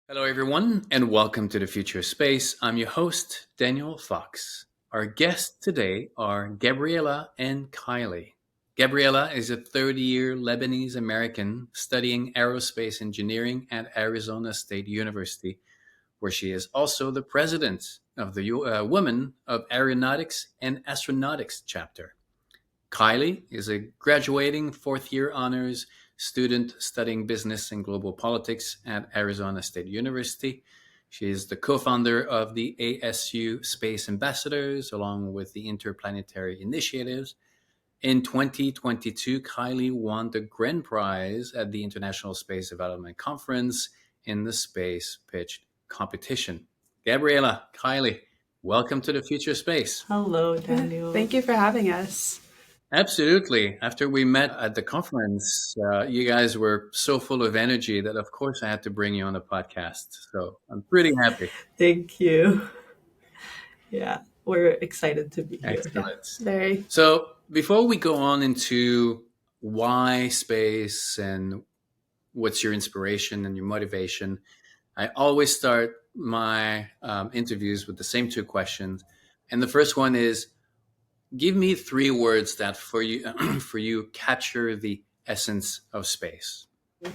Hello, everyone, and welcome to the Future of Space. I'm your host, Daniel Fox. Our guests today are Gabriella and Kylie. Gabriella is a third-year Lebanese-American studying aerospace engineering at Arizona State University, where she is also the president of the Women of Aeronautics and Astronautics chapter. Kylie is a graduating fourth year honors student studying business and global politics at Arizona State University. She is the co founder of the ASU Space Ambassadors, along with the Interplanetary Initiatives. In 2022, Kylie won the grand prize at the International Space Development Conference in the Space Pitch competition. Gabriella, Kylie, welcome to the Future Space. Hello, Daniel. Thank you for having us. Absolutely. After we met at the conference, you guys were so full of energy that, of course, I had to bring you on the podcast. So I'm pretty happy. Thank you. Yeah, we're excited to be here. Excellent. Very. So before we go on into why space and what's your inspiration and your motivation, I always start my interviews with the same two questions. And the first one is, give me three words that for you capture the essence of space.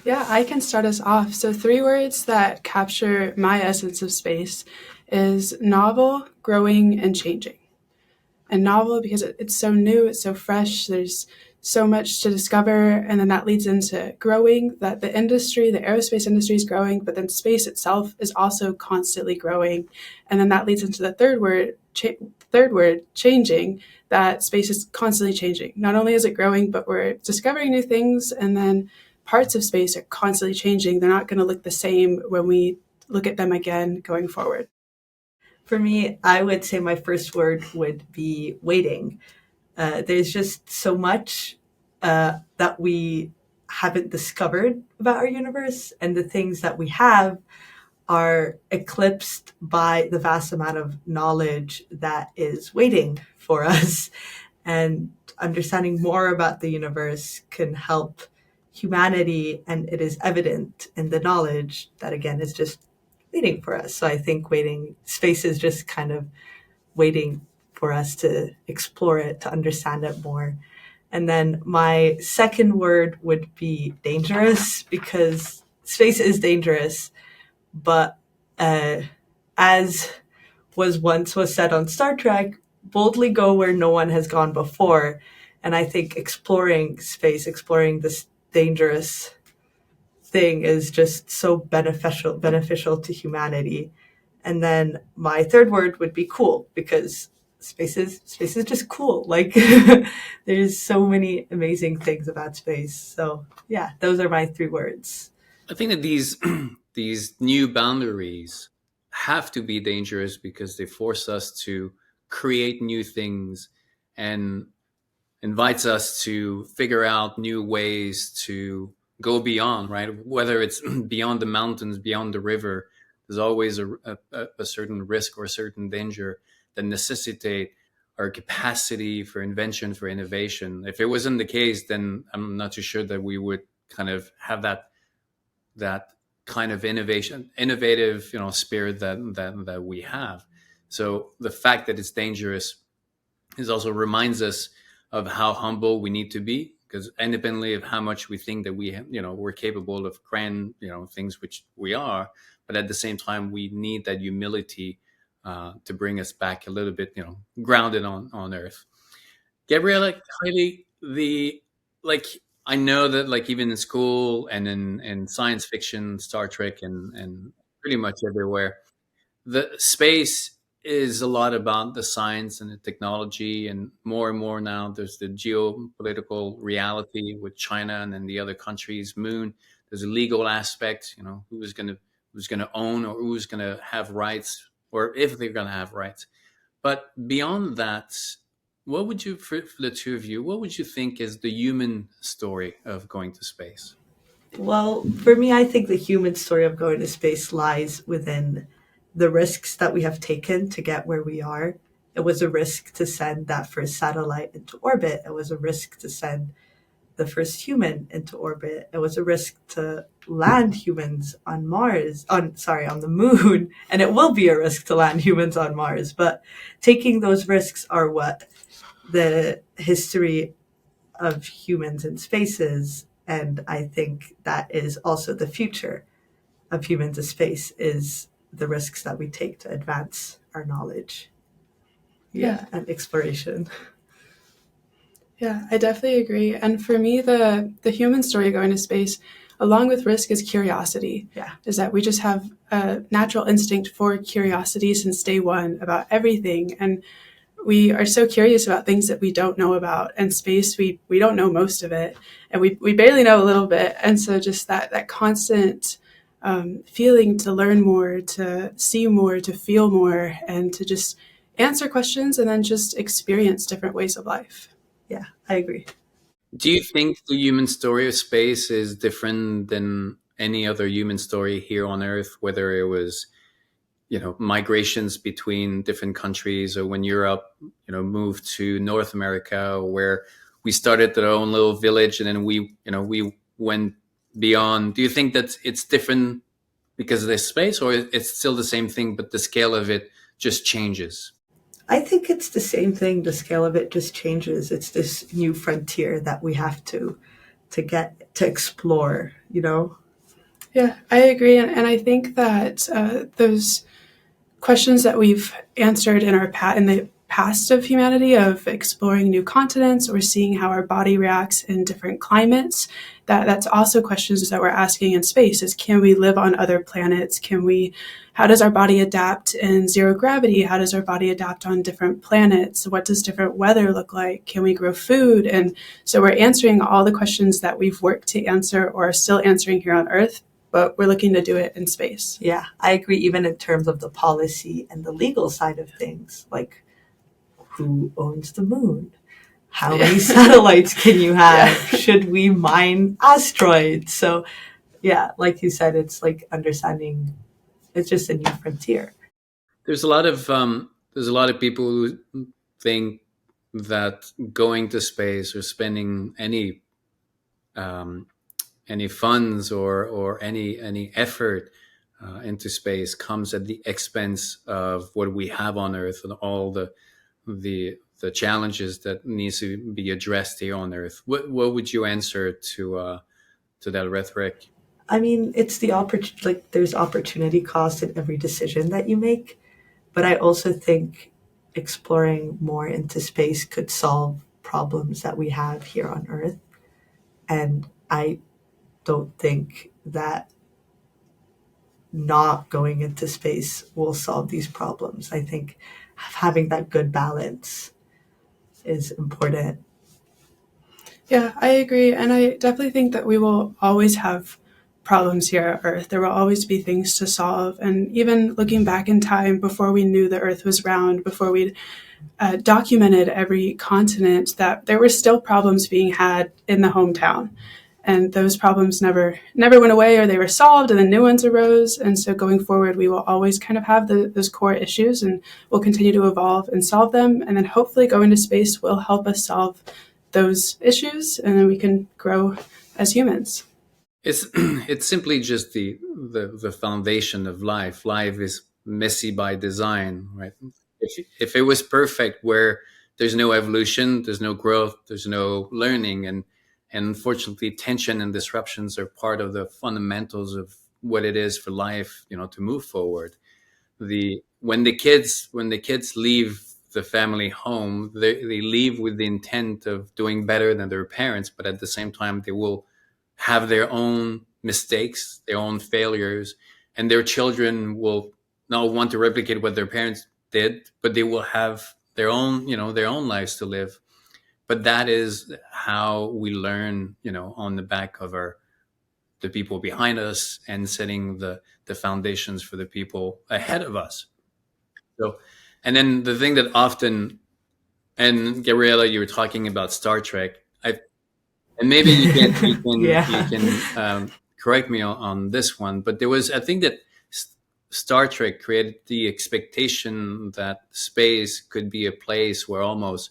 Yeah, I can start us off. So 3 words that capture my essence of space is novel, growing, and changing. And novel because it's so new, it's so fresh, there's so much to discover, and then that leads into growing, that the aerospace industry is growing, but then space itself is also constantly growing. And then that leads into the third word, changing, that space is constantly changing. Not only is it growing, but we're discovering new things, and then parts of space are constantly changing. They're not going to look the same when we look at them again going forward. For me, I would say my first word would be waiting. There's just so much that we haven't discovered about our universe, and the things that we have are eclipsed by the vast amount of knowledge that is waiting for us. And understanding more about the universe can help humanity, and it is evident in the knowledge that, again, is just waiting for us. So I think space is just kind of waiting for us to explore it, to understand it more. And then my second word would be dangerous, because space is dangerous. But as was said on Star Trek, boldly go where no one has gone before. And I think exploring space, exploring this dangerous thing is just so beneficial to humanity. And then my third word would be cool, because space is just cool. Like there's so many amazing things about space. So yeah, those are my 3 words. I think that these new boundaries have to be dangerous because they force us to create new things and invites us to figure out new ways to go beyond, right? Whether it's beyond the mountains, beyond the river, there's always a certain risk or a certain danger that necessitate our capacity for invention, for innovation. If it wasn't the case, then I'm not too sure that we would kind of have that kind of innovative, spirit that we have. So the fact that it's dangerous is also reminds us of how humble we need to be, because independently of how much we think that we're capable of grand, things, which we are, but at the same time, we need that humility to bring us back a little bit, grounded on Earth. Gabriella, Kylie, I know that even in school and in science fiction, Star Trek, and pretty much everywhere, the space is a lot about the science and the technology, and more now there's the geopolitical reality with China and then the other countries' moon. There's a legal aspect, who's going to own, or who's going to have rights, or if they're going to have rights. But beyond that, what would you, for the two of you, what would you think is the human story of going to space? Well, for me, I think the human story of going to space lies within the risks that we have taken to get where we are. It was a risk to send that first satellite into orbit. It was a risk to send the first human into orbit. It was a risk to land humans on Mars, on the moon, and it will be a risk to land humans on Mars. But taking those risks are what the history of humans in space is, and I think that is also the future of humans in space is the risks that we take to advance our knowledge. Yeah. And exploration. Yeah, I definitely agree. And for me, the human story going to space, along with risk, is curiosity. Yeah. Is that we just have a natural instinct for curiosity since day one about everything. And we are so curious about things that we don't know about. And space, we don't know most of it. And we barely know a little bit. And so just that constant feeling to learn more, to see more, to feel more, and to just answer questions and then just experience different ways of life. Yeah, I agree. Do you think the human story of space is different than any other human story here on Earth, whether it was, migrations between different countries, or when Europe, moved to North America, where we started our own little village and then we went beyond? Do you think that it's different because of this space, or it's still the same thing, but the scale of it just changes? I think it's the same thing. The scale of it just changes. It's this new frontier that we have to get to explore, Yeah, I agree. And I think that those questions that we've answered in the past of humanity, of exploring new continents or seeing how our body reacts in different climates, that's also questions that we're asking in space. Is, can we live on other planets? How does our body adapt in zero gravity? How does our body adapt on different planets? What does different weather look like? Can we grow food? And so we're answering all the questions that we've worked to answer or are still answering here on Earth, but we're looking to do it in space. Yeah, I agree, even in terms of the policy and the legal side of things, like who owns the moon? How many satellites can you have? Yeah. Should we mine asteroids? So, yeah, like you said, it's like understanding. It's just a new frontier. There's a lot of people who think that going to space or spending any funds or any effort into space comes at the expense of what we have on Earth and all the challenges that needs to be addressed here on Earth. What would you answer to that rhetoric? I mean, it's there's opportunity cost in every decision that you make, but I also think exploring more into space could solve problems that we have here on Earth, and I don't think that not going into space will solve these problems. I think having that good balance is important. Yeah, I agree. And I definitely think that we will always have problems here at Earth. There will always be things to solve. And even looking back in time, before we knew the Earth was round, before we'd documented every continent, that there were still problems being had in the hometown. And those problems never went away, or they were solved and then new ones arose. And so going forward, we will always kind of have those core issues, and we'll continue to evolve and solve them. And then hopefully going to space will help us solve those issues, and then we can grow as humans. It's simply just the foundation of life. Life is messy by design, right? If it was perfect, where there's no evolution, there's no growth, there's no learning, and unfortunately, tension and disruptions are part of the fundamentals of what it is for life, to move forward. When the kids leave the family home, they leave with the intent of doing better than their parents, but at the same time, they will have their own mistakes, their own failures, and their children will not want to replicate what their parents did, but they will have their own lives to live. But that is how we learn, on the back of the people behind us, and setting the foundations for the people ahead of us. So, and then the thing that often, and Gabriella, you were talking about Star Trek. And maybe you can correct me on this one, but I think that Star Trek created the expectation that space could be a place where almost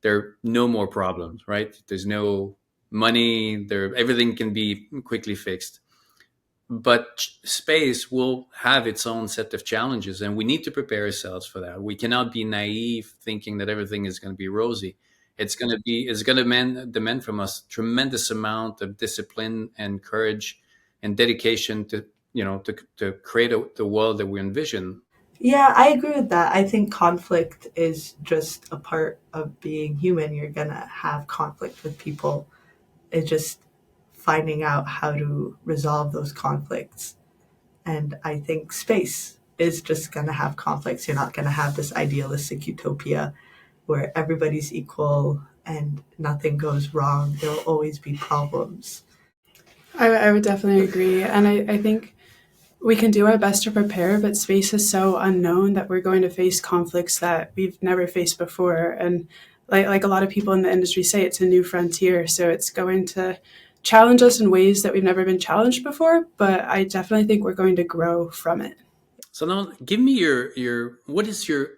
there are no more problems, right? There's no money, everything can be quickly fixed. But space will have its own set of challenges, and we need to prepare ourselves for that. We cannot be naive thinking that everything is going to be rosy. It's going to demand from us tremendous amount of discipline and courage and dedication to, to create the world that we envision. Yeah, I agree with that. I think conflict is just a part of being human. You're gonna have conflict with people. It's just finding out how to resolve those conflicts. And I think space is just gonna have conflicts. You're not gonna have this idealistic utopia where everybody's equal and nothing goes wrong. There will always be problems. I would definitely agree. And I think we can do our best to prepare, but space is so unknown that we're going to face conflicts that we've never faced before. And like a lot of people in the industry say, it's a new frontier. So it's going to challenge us in ways that we've never been challenged before, but I definitely think we're going to grow from it. So now give me what is your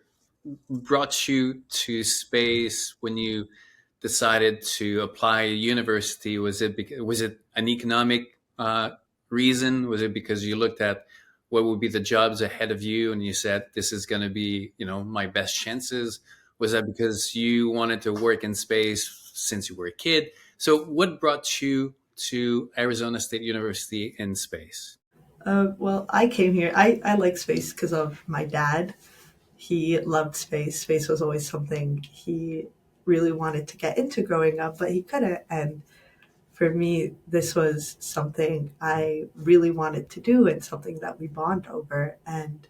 brought you to space when you decided to apply at university? Was it an economic reason? Was it because you looked at what would be the jobs ahead of you and you said, this is going to be, my best chances? Was that because you wanted to work in space since you were a kid? So what brought you to Arizona State University in space? Well, I came here. I like space because of my dad. He loved space. Space was always something he really wanted to get into growing up, but he couldn't. And for me, this was something I really wanted to do and something that we bond over. And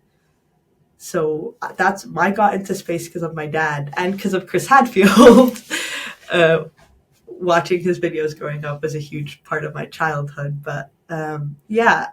so I got into space because of my dad and because of Chris Hadfield. Watching his videos growing up was a huge part of my childhood. But yeah,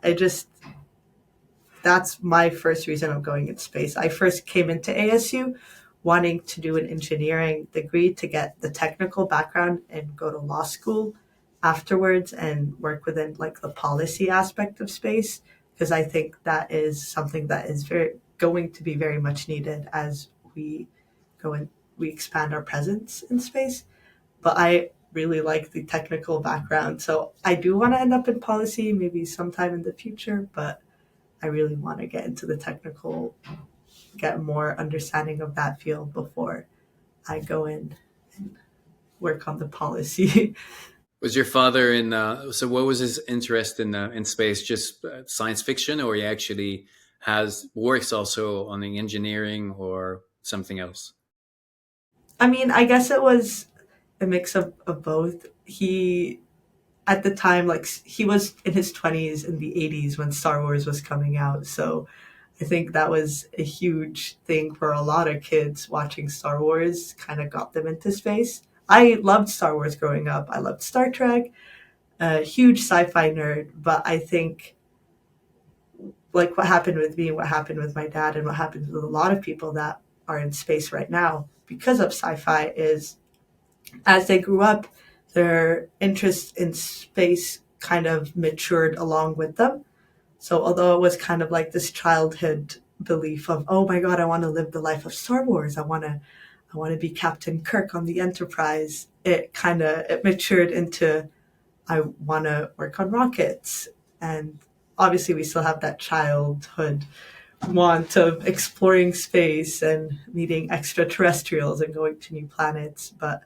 that's my first reason of going into space. I first came into ASU wanting to do an engineering degree to get the technical background and go to law school afterwards and work within like the policy aspect of space, because I think that is something that is going to be very much needed as we we expand our presence in space. But I really like the technical background, so I do want to end up in policy maybe sometime in the future, but I really want to get into the technical, get more understanding of that field before I go in and work on the policy. Was your father so what was his interest in space? Just science fiction, or he actually works also on the engineering or something else? I mean, I guess it was a mix of both. He, at the time, like he was in his 20s in the 80s when Star Wars was coming out. So I think that was a huge thing for a lot of kids. Watching Star Wars kind of got them into space. I loved Star Wars growing up. I loved Star Trek, a huge sci-fi nerd. But I think like what happened with me, what happened with my dad, and what happens with a lot of people that are in space right now because of sci-fi is as they grew up, their interest in space kind of matured along with them. So although it was kind of like this childhood belief of, oh my God, I want to live the life of Star Wars. I want to be Captain Kirk on the Enterprise. It matured into, I want to work on rockets. And obviously we still have that childhood want of exploring space and meeting extraterrestrials and going to new planets. But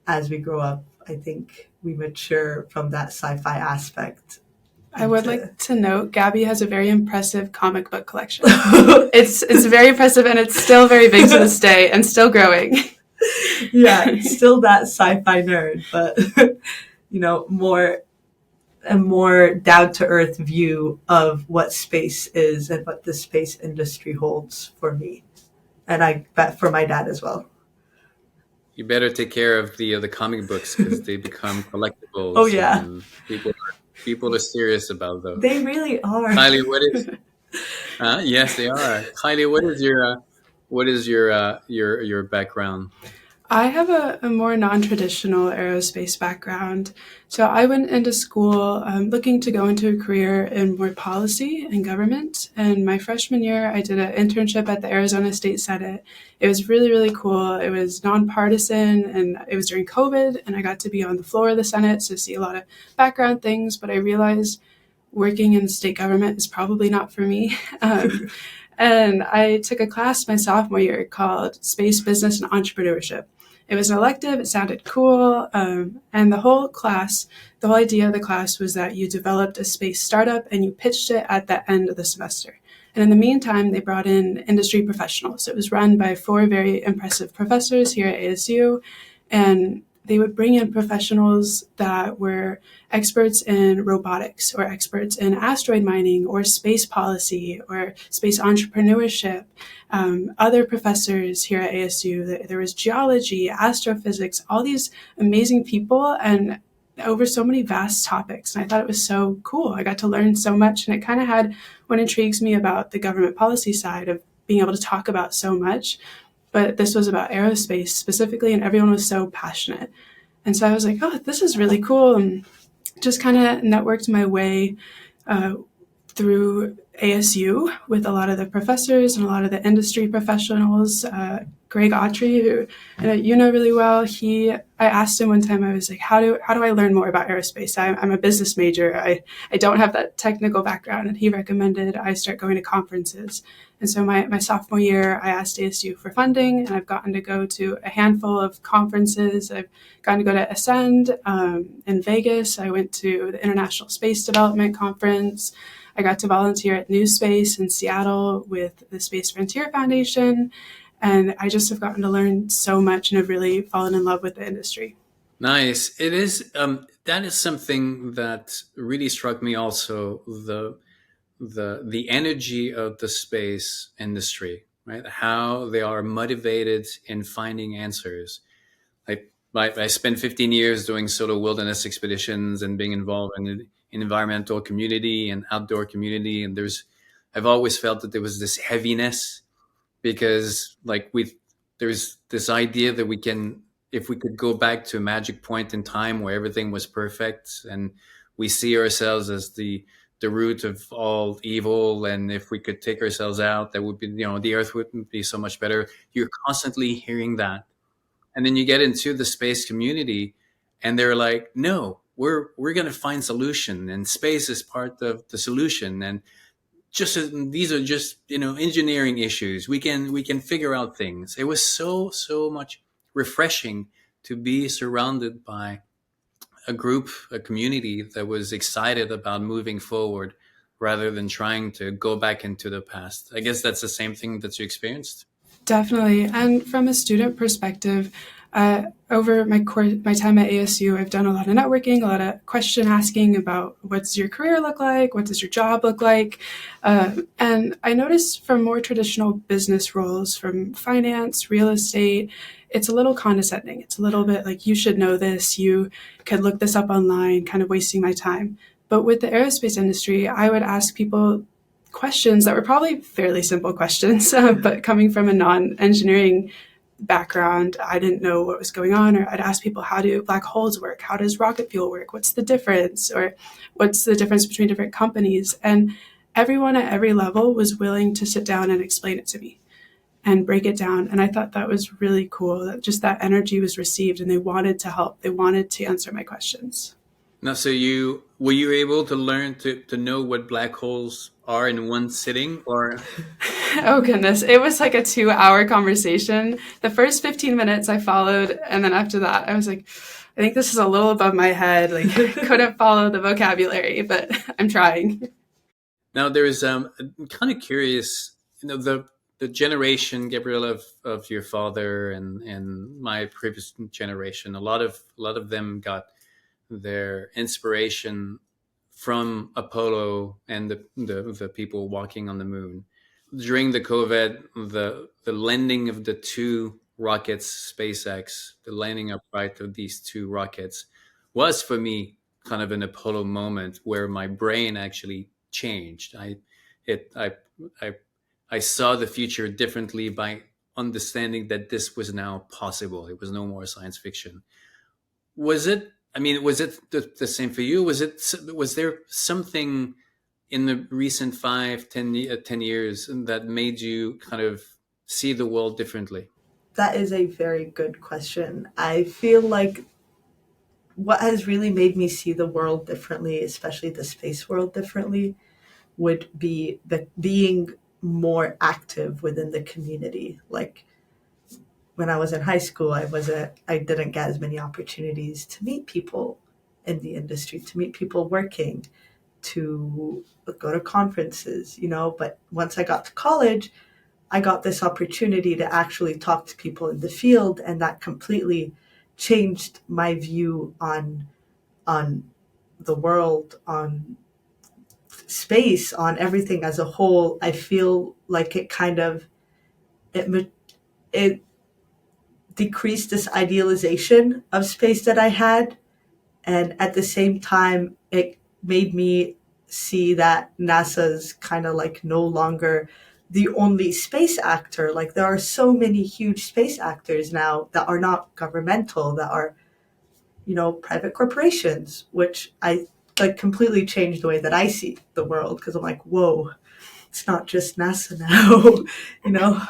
as we grow up, I think we mature from that sci-fi aspect. I would like to note, Gabby has a very impressive comic book collection. It's very impressive, and it's still very big to this day and still growing. Yeah, it's still that sci-fi nerd, but a more down-to-earth view of what space is and what the space industry holds for me, and I bet for my dad as well. You better take care of the comic books because they become collectibles. Oh yeah, and people are serious about those. They really are. Kylie, what is? Yes, they are. Kylie, what is your background? I have a more non-traditional aerospace background. So I went into school looking to go into a career in more policy and government. And my freshman year, I did an internship at the Arizona State Senate. It was really, really cool. It was nonpartisan, and it was during COVID, and I got to be on the floor of the Senate to see a lot of background things, but I realized working in state government is probably not for me. And I took a class my sophomore year called Space Business and Entrepreneurship. It was an elective, it sounded cool, and the whole idea of the class was that you developed a space startup and you pitched it at the end of the semester. And in the meantime, they brought in industry professionals. It was run by 4 very impressive professors here at ASU, and they would bring in professionals that were experts in robotics or experts in asteroid mining or space policy or space entrepreneurship. Other professors here at ASU, there was geology, astrophysics, all these amazing people, and over so many vast topics. And I thought it was so cool. I got to learn so much, and it kind of had what intrigues me about the government policy side of being able to talk about so much. But this was about aerospace specifically, and everyone was so passionate. And so I was like, oh, this is really cool. And just kind of networked my way through ASU with a lot of the professors and a lot of the industry professionals. Greg Autry, who you know really well, I asked him one time, I was like, how do I learn more about aerospace? I'm a business major. I don't have that technical background. And he recommended I start going to conferences. And so my sophomore year, I asked ASU for funding, and I've gotten to go to a handful of conferences. I've gotten to go to Ascend in Vegas. I went to the International Space Development Conference. I got to volunteer at New Space in Seattle with the Space Frontier Foundation. And I just have gotten to learn so much and have really fallen in love with the industry. Nice. It is. That is something that really struck me. Also, the energy of the space industry, right? How they are motivated in finding answers. I spent 15 years doing solo wilderness expeditions and being involved in the environmental community and outdoor community, and I've always felt that there was this heaviness because there's this idea that if we could go back to a magic point in time where everything was perfect and we see ourselves as the root of all evil, and if we could take ourselves out, that would be, the earth would be so much better. You're constantly hearing that. And then you get into the space community and they're like, no, we're going to find solution, and space is part of the solution. And these are just engineering issues. We can figure out things. It was so much refreshing to be surrounded by a community that was excited about moving forward rather than trying to go back into the past. I guess that's the same thing that you experienced. Definitely. And from a student perspective, over my time at ASU, I've done a lot of networking, a lot of question asking about what does your career look like? What does your job look like? And I noticed from more traditional business roles, from finance, real estate, it's a little condescending. It's a little bit like, you should know this. You could look this up online, kind of wasting my time. But with the aerospace industry, I would ask people questions that were probably fairly simple questions, but coming from a non-engineering background, I didn't know what was going on. Or I'd ask people, how do black holes work? How does rocket fuel work? What's the difference? Or what's the difference between different companies? And everyone at every level was willing to sit down and explain it to me and break it down. And I thought that was really cool, that just that energy was received and they wanted to help. They wanted to answer my questions. Now, so were you able to learn to know what black holes are in one sitting, or? Oh goodness, it was like a 2-hour conversation. The first 15 minutes I followed, and then after that I was like, I think this is a little above my head. Like, couldn't follow the vocabulary, but I'm trying. Now there's I'm kind of curious, the generation, Gabriella, of your father and my previous generation, a lot of them got their inspiration from Apollo and the people walking on the moon. During the COVID, the landing of the 2 rockets, SpaceX, the landing upright of these 2 rockets was for me kind of an Apollo moment where my brain actually changed. I saw the future differently by understanding that this was now possible. It was no more science fiction. Was it the same for you? Was there something in the recent 10 years that made you kind of see the world differently? That is a very good question. I feel like what has really made me see the world differently, especially the space world differently, would be the being more active within the community. Like when I was in high school, I didn't get as many opportunities to meet people in the industry, to meet people working, to go to conferences, but once I got to college, I got this opportunity to actually talk to people in the field, and that completely changed my view on the world, on space, on everything as a whole. I feel like it decreased this idealization of space that I had, and at the same time, it made me see that NASA's kind of like no longer the only space actor. Like there are so many huge space actors now that are not governmental, that are, private corporations, which I like completely changed the way that I see the world, because I'm like, whoa, it's not just NASA now, you know?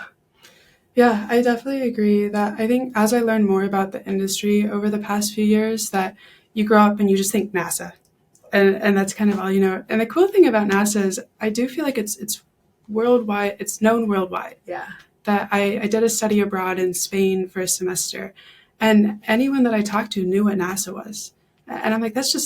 Yeah, I definitely agree that I think as I learned more about the industry over the past few years, that you grow up and you just think NASA. And that's kind of all you know. And the cool thing about NASA is I do feel like it's worldwide, it's known worldwide. Yeah. That I did a study abroad in Spain for a semester, and anyone that I talked to knew what NASA was. And I'm like, that's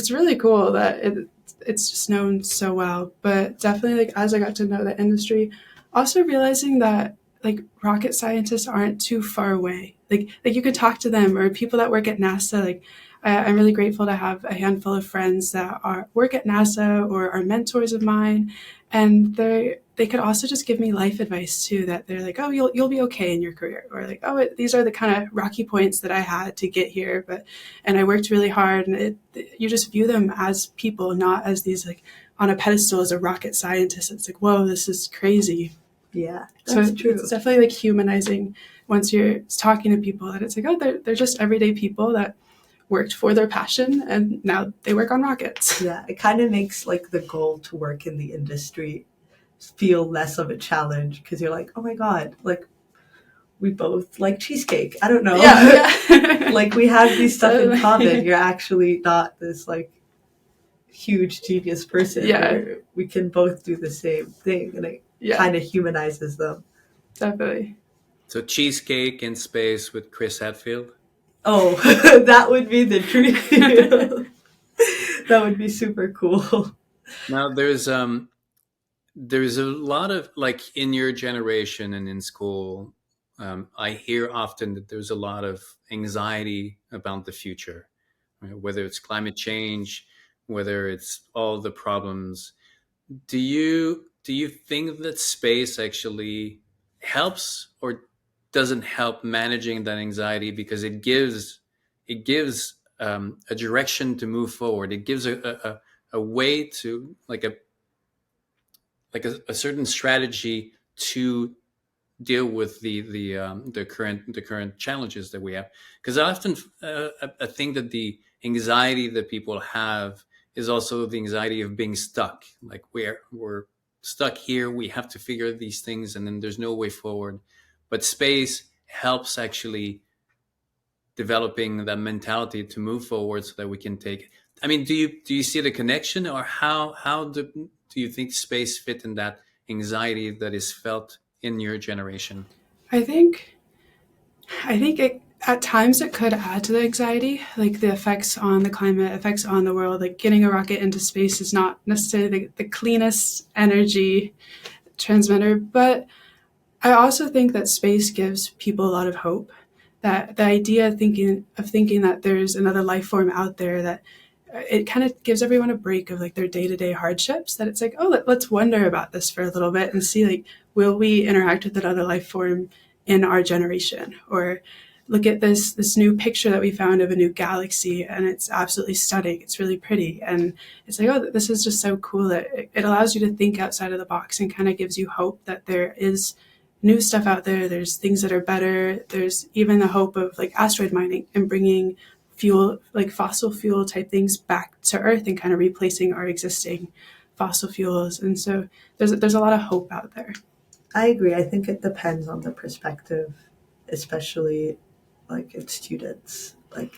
really cool that it's just known so well. But definitely, like as I got to know the industry, also realizing that like rocket scientists aren't too far away. Like you could talk to them, or people that work at NASA. Like I'm really grateful to have a handful of friends that work at NASA or are mentors of mine, and they could also just give me life advice too. That they're like, oh, you'll be okay in your career, or like, oh, these are the kind of rocky points that I had to get here, and I worked really hard. And you just view them as people, not as these like on a pedestal as a rocket scientist. It's like, whoa, this is crazy. Yeah, that's so true. It's definitely like humanizing once you're talking to people, that it's like, oh, they're just everyday people that worked for their passion and now they work on rockets. Yeah, it kind of makes like the goal to work in the industry feel less of a challenge, because you're like, oh my God, like we both like cheesecake. I don't know. Yeah. Like we have these stuff in common. You're actually not this like huge genius person. Yeah. We can both do the same thing, and it kind of humanizes them. Definitely. So cheesecake in space with Chris Hadfield? Oh, that would be the dream. That would be super cool. Now there's a lot of, like, in your generation and in school, I hear often that there's a lot of anxiety about the future, right? Whether it's climate change, whether it's all the problems. Do you think that space actually helps or doesn't help managing that anxiety, because it gives a direction to move forward. It gives a way to a certain strategy to deal with the current challenges that we have. Because I often I think that the anxiety that people have is also the anxiety of being stuck. Like we're stuck here. We have to figure these things, and then there's no way forward. But space helps actually developing that mentality to move forward so that we can take it. I mean, do you see the connection, or how do you think space fit in that anxiety that is felt in your generation? I think at times it could add to the anxiety, like the effects on the climate, effects on the world. Like getting a rocket into space is not necessarily the cleanest energy transmitter, but I also think that space gives people a lot of hope. That the idea of thinking that there's another life form out there, that it kind of gives everyone a break of like their day-to-day hardships, that it's like, oh, let's wonder about this for a little bit and see, like, will we interact with another life form in our generation? Or look at this new picture that we found of a new galaxy, and it's absolutely stunning. It's really pretty. And it's like, oh, this is just so cool that it allows you to think outside of the box and kind of gives you hope that there is new stuff out there. There's things that are better. There's even the hope of like asteroid mining and bringing fuel, like fossil fuel type things, back to Earth and kind of replacing our existing fossil fuels. And so there's a lot of hope out there. I agree. I think it depends on the perspective, especially like in students. Like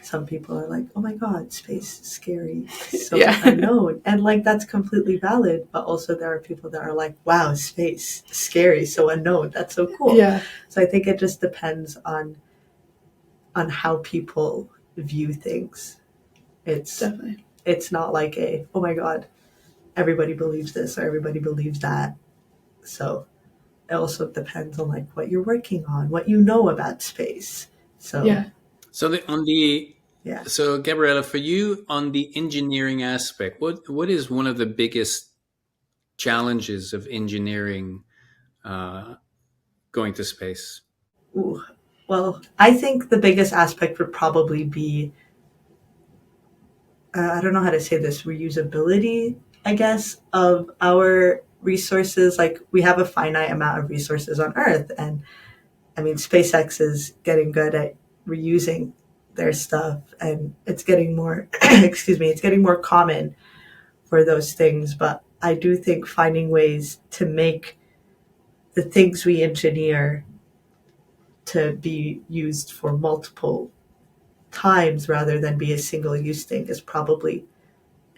some people are like, "Oh my God, space is scary, so Yeah. unknown," and like that's completely valid. But also there are people that are like, "Wow, space scary, so unknown. That's so cool." Yeah, So I think it just depends on how people view things. definitely. It's not like a, "Oh my God, everybody believes this or everybody believes that." So it also depends on like what you're working on, what you know about space. So Yeah. So on the yeah. so Gabriella, for you on the engineering aspect, what is one of the biggest challenges of engineering uh, going to space? Ooh. Well, I think the biggest aspect would probably be I don't know how to say this, reusability, I guess, of our resources. Like we have a finite amount of resources on Earth, and I mean, SpaceX is getting good at reusing their stuff, and it's getting more, excuse me, it's getting more common for those things. But I do think finding ways to make the things we engineer to be used for multiple times rather than be a single use thing is probably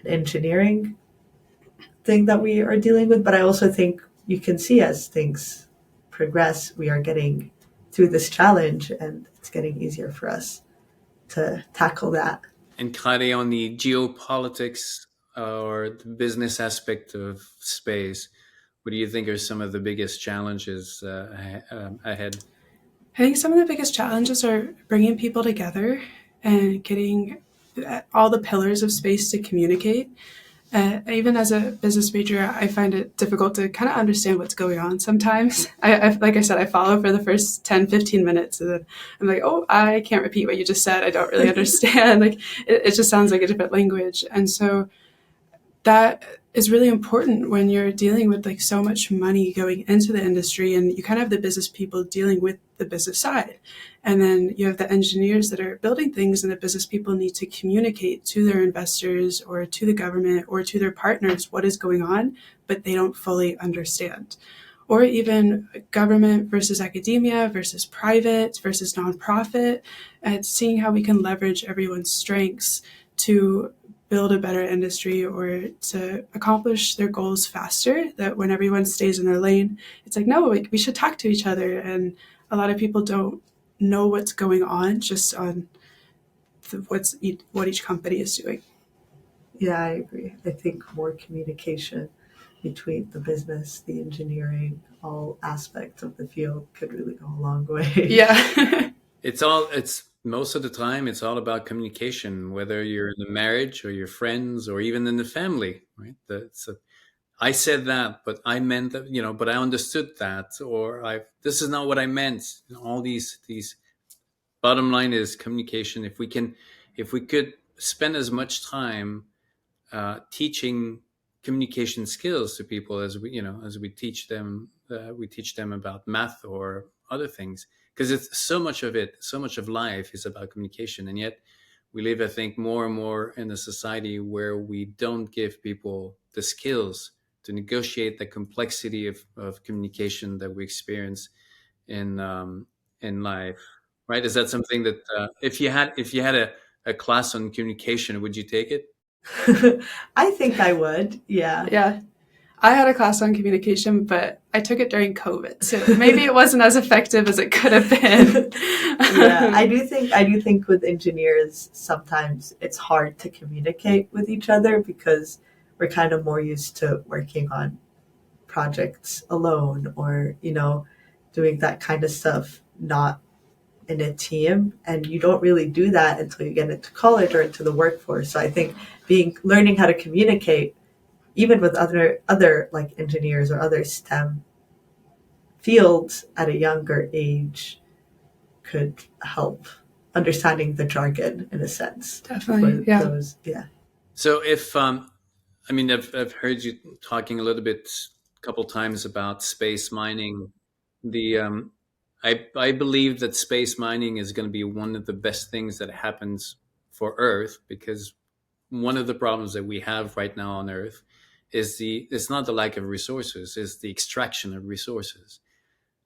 an engineering thing that we are dealing with. But I also think you can see as things progress, we are getting through this challenge and it's getting easier for us to tackle that. And Kylie, on the geopolitics or the business aspect of space, what do you think are some of the biggest challenges ahead? I think some of the biggest challenges are bringing people together and getting all the pillars of space to communicate. Even as a business major, I find it difficult to kind of understand what's going on sometimes. Like I said, I follow for the first 10, 15 minutes, and then I'm like, oh, I can't repeat what you just said. I don't really understand. Like, it just sounds like a different language. And so that is really important when you're dealing with like so much money going into the industry, and you kind of have the business people dealing with the business side, and then you have the engineers that are building things, and the business people need to communicate to their investors or to the government or to their partners what is going on, but they don't fully understand. Or even government versus academia versus private versus nonprofit, and seeing how we can leverage everyone's strengths to build a better industry or to accomplish their goals faster, that when everyone stays in their lane, it's like, no, we should talk to each other. And a lot of people don't know what's going on just on what each company is doing. Yeah, I agree. I think more communication between the business, the engineering, all aspects of the field could really go a long way. Yeah. It's most of the time it's all about communication, whether you're in a marriage or your friends or even in the family, right? I said that, but I meant that, but I understood that, or this is not what I meant. All these bottom line is communication. If we could spend as much time teaching communication skills to people as we teach them about math or other things, because it's so much of life is about communication, and yet we live, I think, more and more in a society where we don't give people the skills to negotiate the complexity of communication that we experience in life. Right? Is that something that if you had a class on communication, would you take it? I think I would. Yeah. Yeah. I had a class on communication, but I took it during COVID, so maybe it wasn't as effective as it could have been. Yeah, I do think with engineers sometimes it's hard to communicate with each other because we're kind of more used to working on projects alone or, doing that kind of stuff not in a team, and you don't really do that until you get into college or into the workforce. So I think learning how to communicate even with other like engineers or other STEM fields at a younger age could help understanding the jargon in a sense. Definitely, For yeah. those, yeah. So if I mean, I've heard you talking a little bit, a couple times about space mining. The I believe that space mining is going to be one of the best things that happens for Earth, because one of the problems that we have right now on Earth it's not the lack of resources, it's the extraction of resources.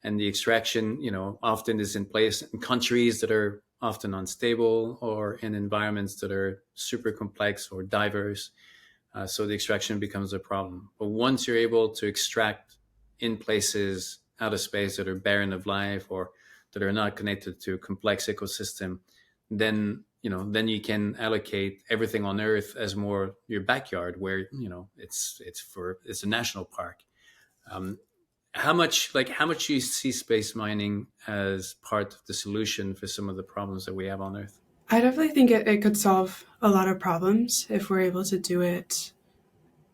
And the extraction, often is in place in countries that are often unstable, or in environments that are super complex or diverse. So the extraction becomes a problem. But once you're able to extract in places out of space that are barren of life, or that are not connected to a complex ecosystem, then you can allocate everything on Earth as more your backyard, where it's a national park. Um, how much do you see space mining as part of the solution for some of the problems that we have on Earth? I definitely think it could solve a lot of problems if we're able to do it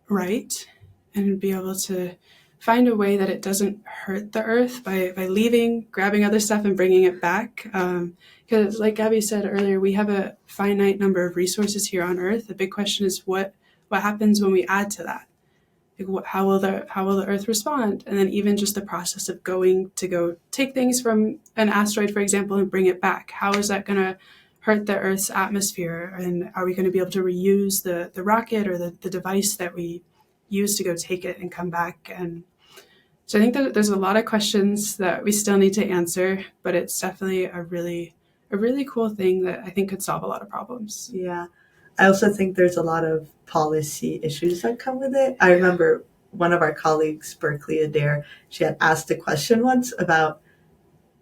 right and be able to find a way that it doesn't hurt the earth by leaving, grabbing other stuff, and bringing it back. Because, like Gabby said earlier, we have a finite number of resources here on Earth. The big question is what happens when we add to that. Like, how will the Earth respond? And then even just the process of going to go take things from an asteroid, for example, and bring it back. How is that going to hurt the Earth's atmosphere? And are we going to be able to reuse the rocket or the device that we use to go take it and come back? And so I think that there's a lot of questions that we still need to answer, but it's definitely a really cool thing that I think could solve a lot of problems. Yeah. I also think there's a lot of policy issues that come with it. I remember one of our colleagues, Berkeley Adair, she had asked a question once about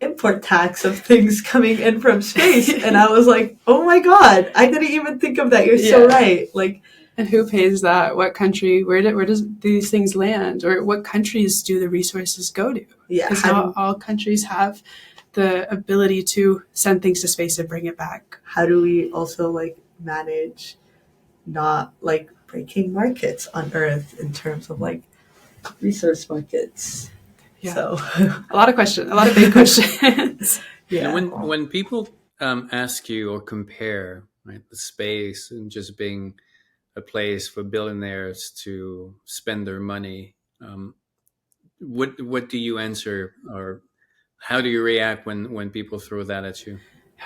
import tax of things coming in from space. And I was like, oh my God, I didn't even think of that. You're so right. Like, and who pays that? What country? Where does these things land? Or what countries do the resources go to? Yeah. Because not all countries have the ability to send things to space and bring it back. How do we also manage not breaking markets on Earth in terms of resource markets? Yeah. So a lot of big questions. Yeah. And when people ask you or compare, right, the space and just being a place for billionaires to spend their money, what do you answer, or how do you react when people throw that at you?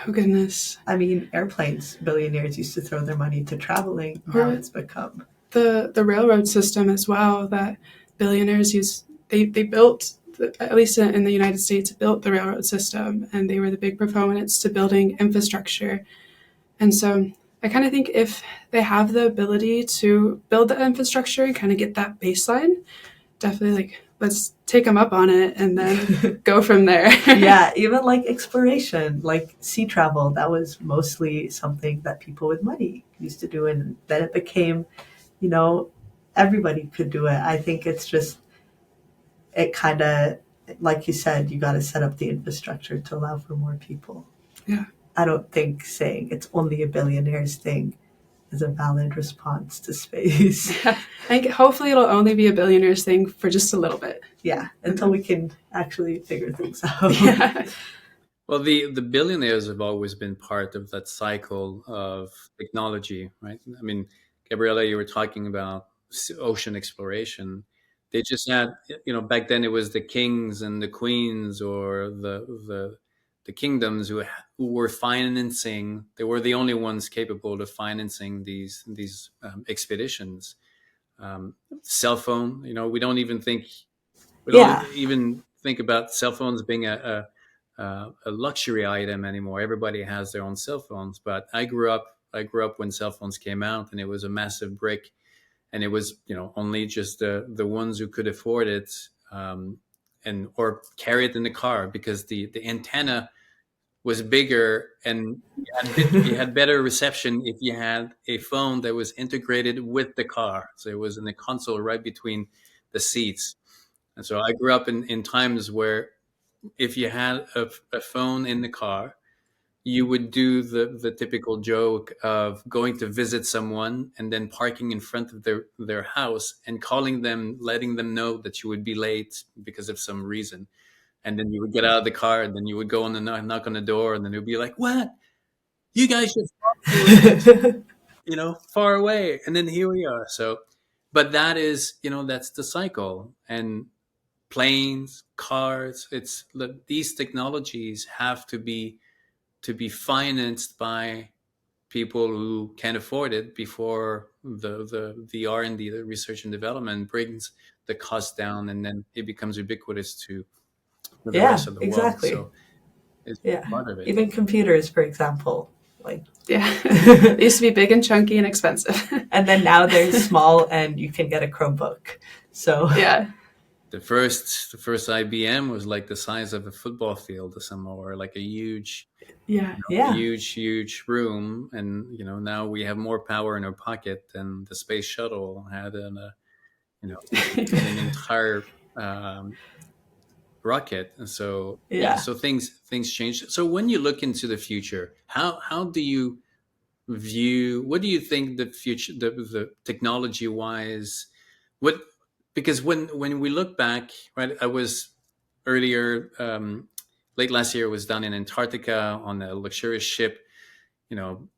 Oh goodness! I mean, airplanes. Billionaires used to throw their money to traveling. Now it's become the railroad system as well. That billionaires use. They built, at least in the United States, built the railroad system, and they were the big proponents to building infrastructure. And so I kind of think if they have the ability to build the infrastructure and kind of get that baseline, definitely let's take them up on it and then go from there. Yeah, even exploration, sea travel, that was mostly something that people with money used to do. And then it became, everybody could do it. I think it's just, it kind of, like you said, you got to set up the infrastructure to allow for more people. Yeah. I don't think saying it's only a billionaire's thing is a valid response to space. I think hopefully it'll only be a billionaire's thing for just a little bit. Yeah, until we can actually figure things out. Yeah. Well, the billionaires have always been part of that cycle of technology, right? I mean, Gabriella, you were talking about ocean exploration. They just had, back then it was the kings and the queens, or the kingdoms who were financing. They were the only ones capable of financing these expeditions. Cell phone, we don't even think about cell phones being a luxury item anymore. Everybody has their own cell phones. But I grew up when cell phones came out, and it was a massive brick, and it was only just the ones who could afford it, or carry it in the car, because the antenna was bigger, and you had better reception if you had a phone that was integrated with the car. So it was in the console right between the seats. And so I grew up in times where if you had a phone in the car, you would do the typical joke of going to visit someone and then parking in front of their house and calling them, letting them know that you would be late because of some reason. And then you would get out of the car, and then you would go on and knock on the door, and then it would be like, "What? You guys just far away." And then here we are. So, but that is, that's the cycle. And planes, cars, these technologies have to be financed by people who can afford it before the R&D, the research and development, brings the cost down, and then it becomes ubiquitous to the Yeah, rest of the world. exactly. So it's Yeah. part of it. Even computers, for example. Like Yeah. They used to be big and chunky and expensive. and then now they're small and you can get a Chromebook. So Yeah. The first IBM was like the size of a football field or something, or like a Yeah. yeah. huge room. And now we have more power in our pocket than the space shuttle had in an entire rocket. And so yeah, Yeah. so things change. So when you look into the future, how do you view, what do you think the future, the technology wise, what, because when we look back, right, I was earlier, late last year, was down in Antarctica on a luxurious ship, you know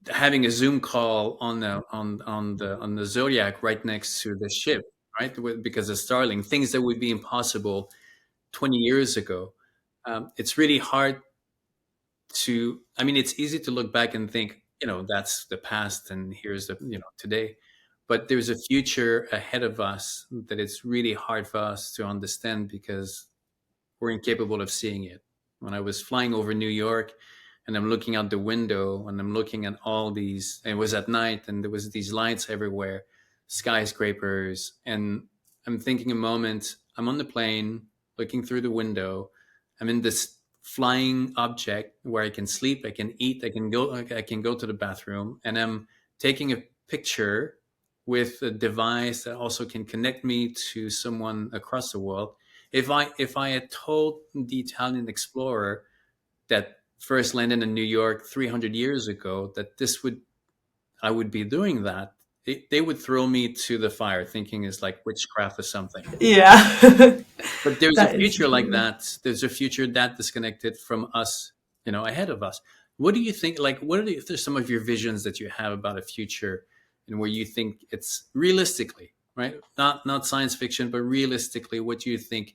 having a Zoom call on the Zodiac right next to the ship, right, because of Starlink, things that would be impossible 20 years ago. It's really hard to, I mean, it's easy to look back and think, that's the past and here's the, today. But there's a future ahead of us that it's really hard for us to understand because we're incapable of seeing it. When I was flying over New York and I'm looking out the window and I'm looking at all these, and it was at night and there was these lights everywhere, skyscrapers, and I'm thinking a moment, I'm on the plane looking through the window. I'm in this flying object where I can sleep, I can eat, I can go to the bathroom, and I'm taking a picture with a device that also can connect me to someone across the world. If I had told the Italian explorer that first landed in New York 300 years ago that I would be doing that, they would throw me to the fire, thinking it's like witchcraft or something. Yeah. But there's a That is future like true. that. There's a future that disconnected from us, ahead of us. What do you think? Like, if there's some of your visions that you have about a future, and where you think it's realistically, right? Not science fiction, but realistically, what do you think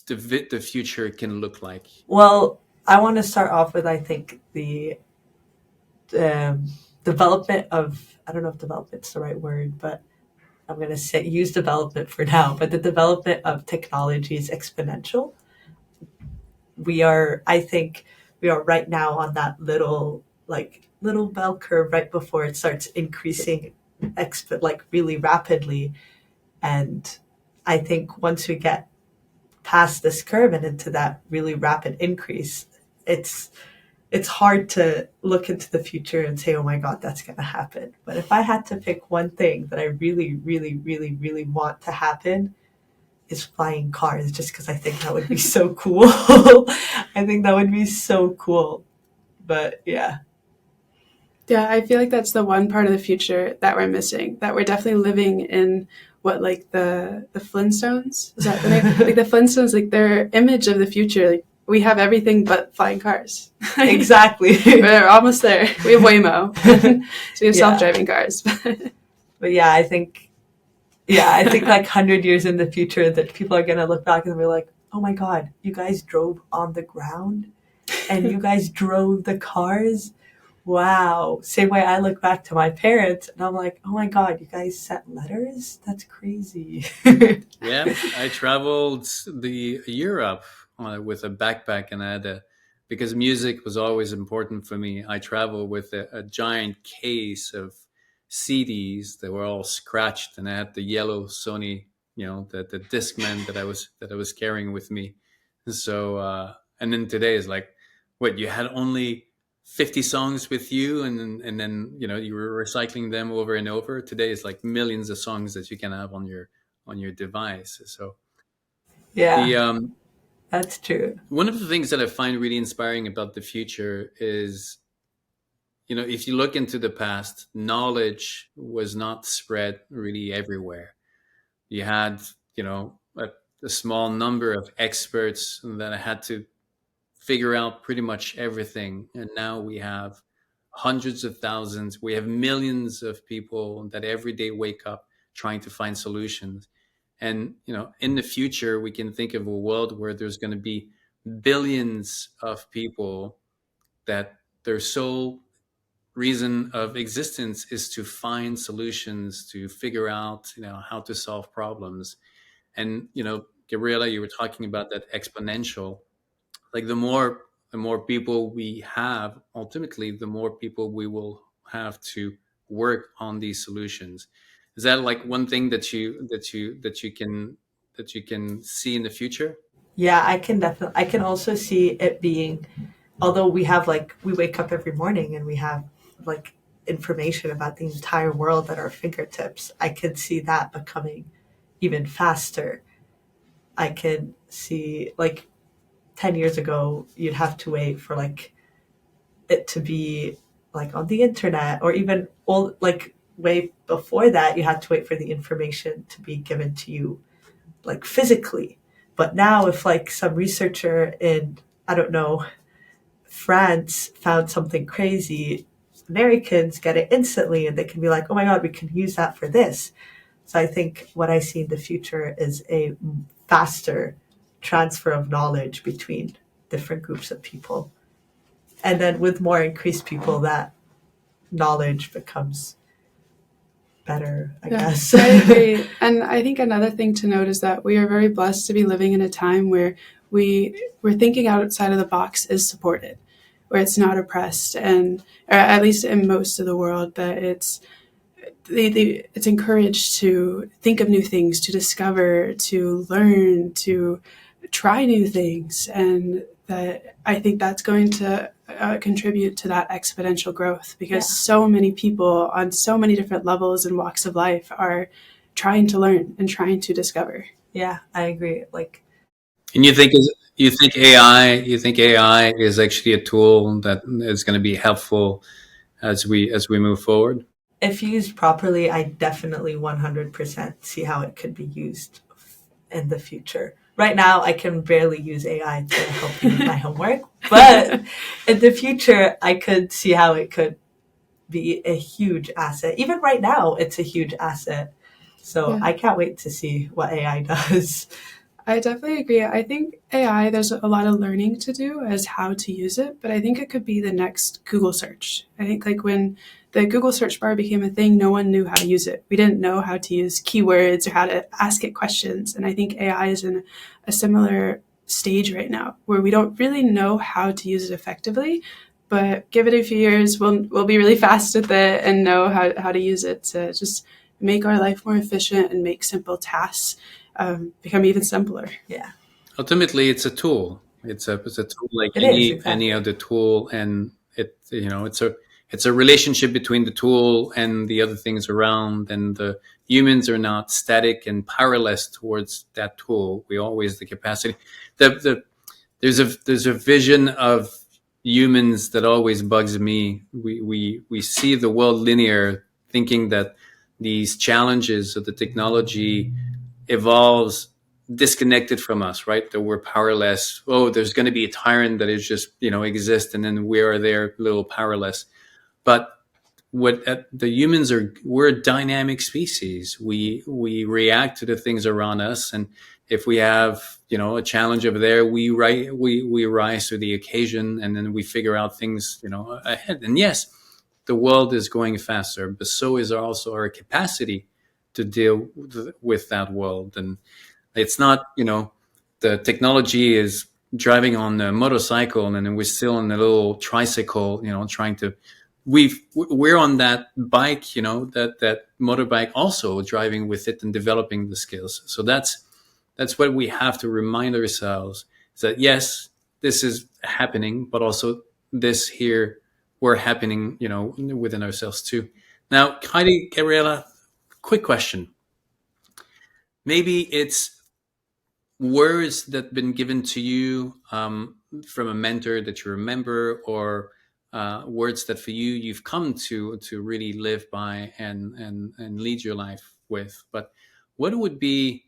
the future can look like? Well, I want to start off with, I think, the um, development of, I don't know if development's the right word, but I'm going to say use development for now, but the development of technology is exponential. I think we are right now on that little bell curve right before it starts increasing like really rapidly. And I think once we get past this curve and into that really rapid increase, it's it's hard to look into the future and say, oh my God, that's going to happen. But if I had to pick one thing that I really, really, really, really want to happen, is flying cars, just because I think that would be so cool. I think that would be so cool. But yeah. Yeah, I feel like that's the one part of the future that we're missing. That we're definitely living in what, like the Flintstones? Is that the name? Like the Flintstones, like their image of the future. Like we have everything but flying cars. Exactly. We're almost there. We have Waymo, so we have Yeah. self-driving cars. But I think like 100 years in the future that people are going to look back and be like, oh my God, you guys drove on the ground and you guys drove the cars. Wow. Same way I look back to my parents and I'm like, oh my God, you guys sent letters? That's crazy. Yeah, I traveled the Europe with a backpack, and I had because music was always important for me. I traveled with a giant case of CDs that were all scratched, and I had the yellow Sony, the Discman that I was carrying with me. So, and then today is like, what, you had only 50 songs with you, and then you were recycling them over and over. Today is like millions of songs that you can have on your device. So Yeah, the that's true. one of the things that I find really inspiring about the future is, if you look into the past, knowledge was not spread really everywhere. You had, a small number of experts that had to figure out pretty much everything. And now we have hundreds of thousands, we have millions of people that every day wake up trying to find solutions. And, in the future, we can think of a world where there's going to be billions of people that their sole reason of existence is to find solutions, to figure out, how to solve problems. And, Gabriella, you were talking about that exponential. Like the more people we have, ultimately, the more people we will have to work on these solutions. Is that like one thing that you can see in the future? Yeah, I can also see it being, although we wake up every morning and we have like information about the entire world at our fingertips. I could see that becoming even faster. I could see, like, 10 years ago, you'd have to wait for like it to be like on the internet, or even old, like way before that, you had to wait for the information to be given to you like physically. But now, if like some researcher in, I don't know, France found something crazy, Americans get it instantly and they can be like, oh my God, we can use that for this. So I think what I see in the future is a faster transfer of knowledge between different groups of people. And then with more increased people, that knowledge becomes better, I guess. I agree. And I think another thing to note is that we are very blessed to be living in a time where we're thinking outside of the box is supported, where it's not oppressed, and or at least in most of the world, that it's encouraged to think of new things, to discover, to learn, to try new things. And that I think that's going to contribute to that exponential growth, because so many people on so many different levels and walks of life are trying to learn and trying to discover. Yeah, I agree. Like, And you think AI is actually a tool that is going to be helpful as we move forward? if used properly, I definitely 100% see how it could be used in the future. Right now, I can barely use AI to help me with my homework, but in the future, I could see how it could be a huge asset. Even right now, it's a huge asset. So Yeah. I can't wait to see what AI does. I definitely agree. I think AI, there's a lot of learning to do as how to use it, but I think it could be the next Google search. I think like when the Google search bar became a thing, no one knew how to use it. We didn't know how to use keywords or how to ask it questions. And I think AI is in a similar stage right now where we don't really know how to use it effectively, but give it a few years, we'll be really fast with it and know how to use it to just make our life more efficient and make simple tasks become even simpler. Yeah, Ultimately, it's a tool. It's a tool like it is, any exactly. other tool, and it's a relationship between the tool and the other things around. And the humans are not static and powerless towards that tool. We always the capacity. The there's a vision of humans that always bugs me. We see the world linear, thinking that these challenges of the technology evolves disconnected from us, right? That we're powerless. Oh, there's going to be a tyrant that is just, exist, and then we are there, a little powerless. But the humans are, we're a dynamic species. We react to the things around us, and if we have, a challenge over there, we rise to the occasion, and then we figure out things, ahead. And yes, the world is going faster, but so is also our capacity to deal with that world. And it's not, the technology is driving on a motorcycle, and then we're still on a little tricycle, trying to, we're on that bike, that motorbike, also driving with it and developing the skills. So that's what we have to remind ourselves, is that yes, this is happening, but also this here, we're happening, within ourselves too. Now, Kylie, Gabriella, quick question. Maybe it's words that been given to you from a mentor that you remember, or words that for you you've come to really live by and lead your life with. But what would be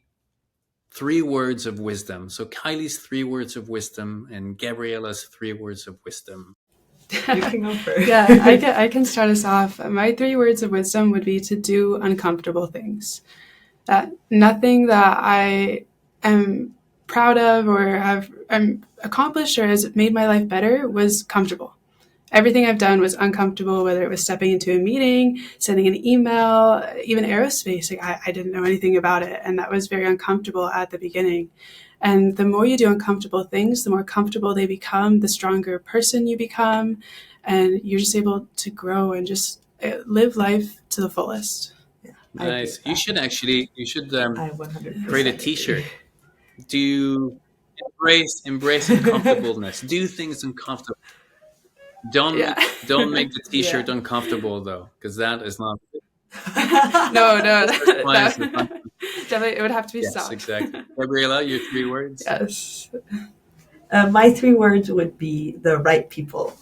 three words of wisdom? So Kylie's three words of wisdom and Gabriella's three words of wisdom. You can go first. Yeah, I can start us off. My three words of wisdom would be to do uncomfortable things. That nothing that I am proud of or have accomplished or has made my life better was comfortable. everything I've done was uncomfortable, whether it was stepping into a meeting, sending an email, even aerospace. Like I didn't know anything about it. And that was very uncomfortable at the beginning. And the more you do uncomfortable things, the more comfortable they become, the stronger person you become. And you're just able to grow and just live life to the fullest. Yeah, Nice. You should I 100% create a agree. T-shirt. Do embrace uncomfortableness. Do things uncomfortable. Yeah. Don't make the T-shirt Yeah. uncomfortable though, because that is not. No, Requires the definitely it would have to be Yes, soft. exactly. Gabriella, your 3 words. Yes. My 3 words would be the right people.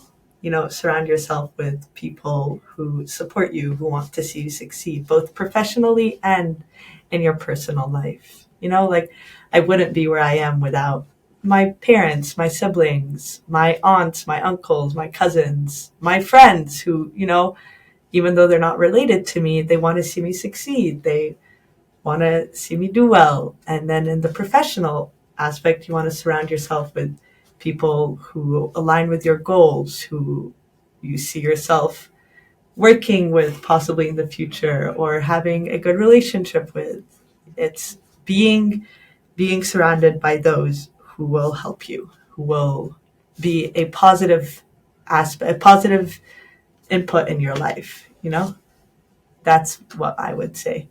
Surround yourself with people who support you, who want to see you succeed, both professionally and in your personal life. Like I wouldn't be where I am without my parents, my siblings, my aunts, my uncles, my cousins, my friends who, even though they're not related to me, they want to see me succeed. They want to see me do well. And then in the professional aspect, you want to surround yourself with people who align with your goals, who you see yourself working with possibly in the future or having a good relationship with. It's being surrounded by those who will help you, who will be a positive aspect, a positive input in your life. That's what I would say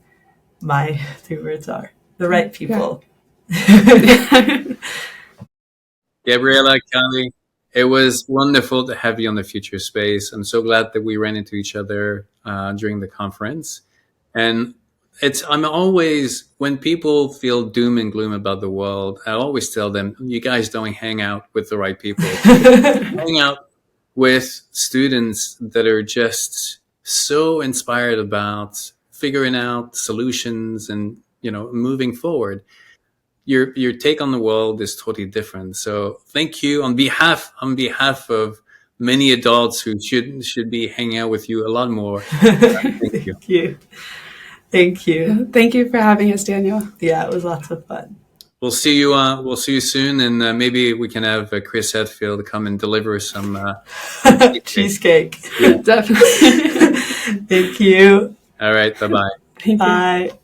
my 3 words are. The right people. Yeah. Gabriella, Kylie, it was wonderful to have you on the Future Space. I'm so glad that we ran into each other during the conference. And I'm always, when people feel doom and gloom about the world, I always tell them, you guys don't hang out with the right people. Hang out with students that are just so inspired about figuring out solutions and, moving forward. Your take on the world is totally different. So thank you on behalf of many adults who should be hanging out with you a lot more. Thank you. Thank you. Thank you. Thank you for having us, Daniel. Yeah, it was lots of fun. We'll see you. We'll see you soon, and maybe we can have Chris Hetfield come and deliver some cheesecake. Yeah. Definitely. Thank you. All right. Bye-bye. Thank you. Bye.